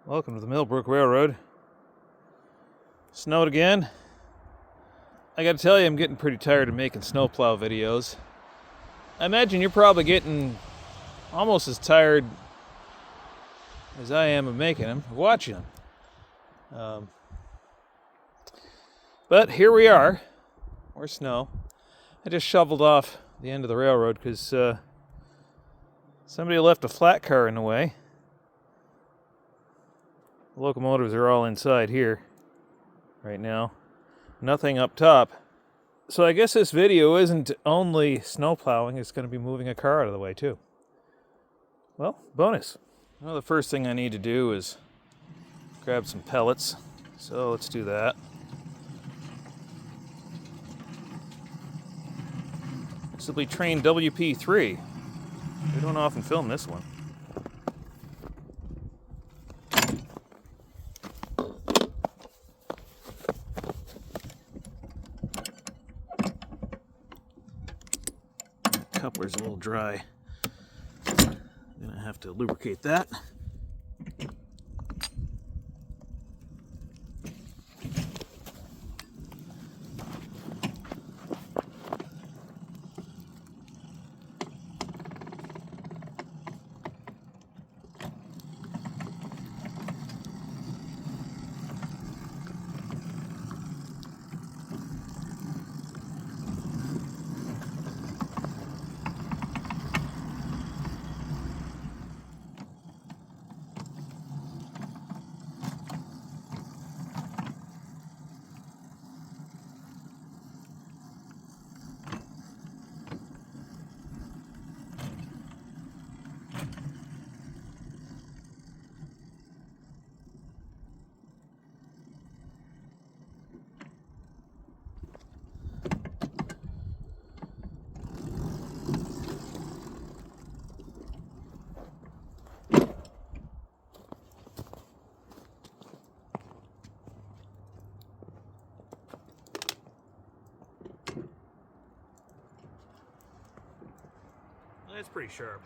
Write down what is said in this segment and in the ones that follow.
Welcome to the Millbrook Railroad. Snowed again. I gotta tell you, I'm getting pretty tired of making snowplow videos. I imagine you're probably getting almost as tired as I am of making them, of watching them. But here we are. More snow. I just shoveled off the end of the railroad because somebody left a flat car in the way. The locomotives are all inside here right now. Nothing up top. So I guess this video isn't only snow plowing, it's going to be moving a car out of the way too. Well, bonus. Well, the first thing I need to do is grab some pellets. So let's do that. This will be train WP3. We don't often film this one. Coupler's a little dry. I'm gonna have to lubricate that. That's pretty sharp.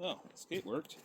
Oh, skate worked.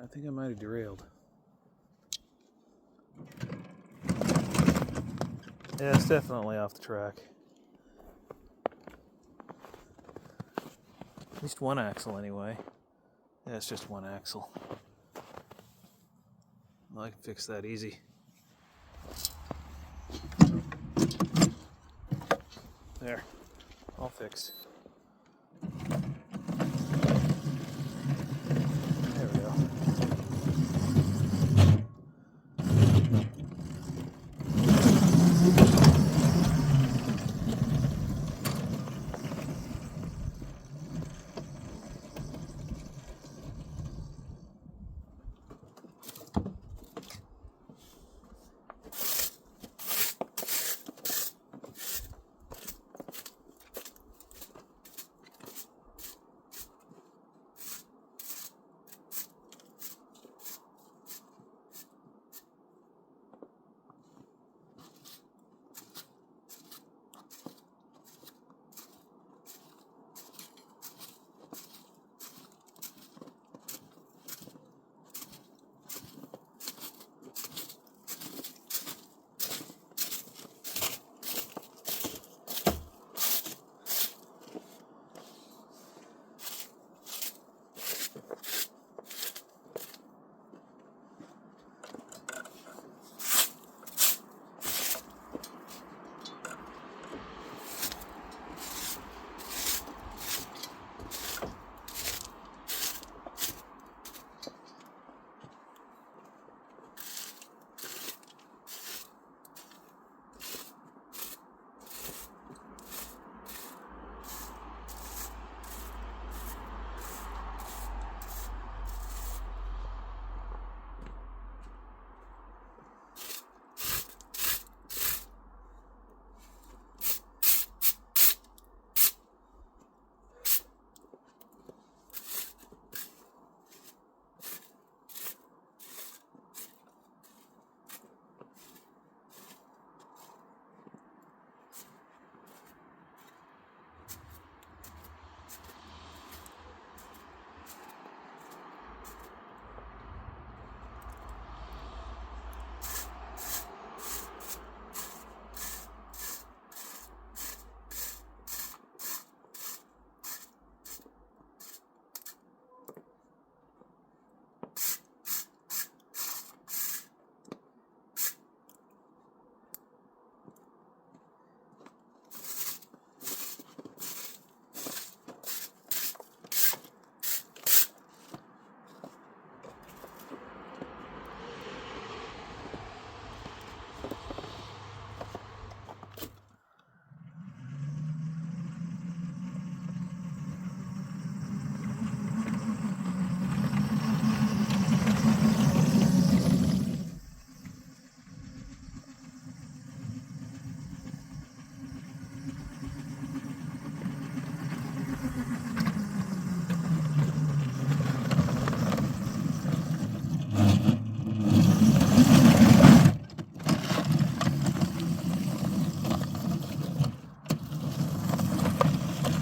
I think I might have derailed. Yeah, it's definitely off the track. At least one axle anyway. Yeah, it's just one axle. Well, I can fix that easy. There, all fixed. There we go.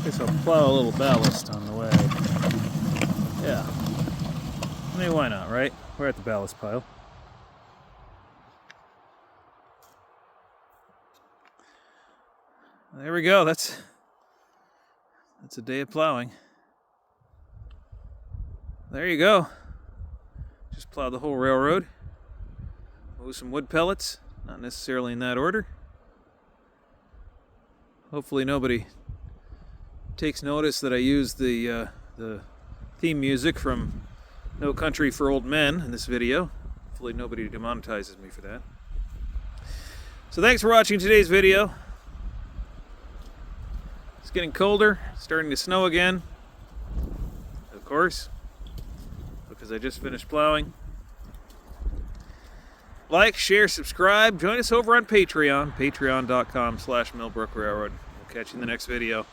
Guess I'll plow a little ballast on the way. Yeah. I mean, why not, right? We're at the ballast pile. There we go. That's a day of plowing. There you go. Just plowed the whole railroad. Move some wood pellets. Not necessarily in that order. Hopefully nobody takes notice that I used the theme music from No Country for Old Men in this video. Hopefully nobody demonetizes me for that. So thanks for watching today's video. It's getting colder, starting to snow again. Of course, because I just finished plowing. Like, share, subscribe. Join us over on Patreon, patreon.com/Millbrook Railroad. We'll catch you in the next video.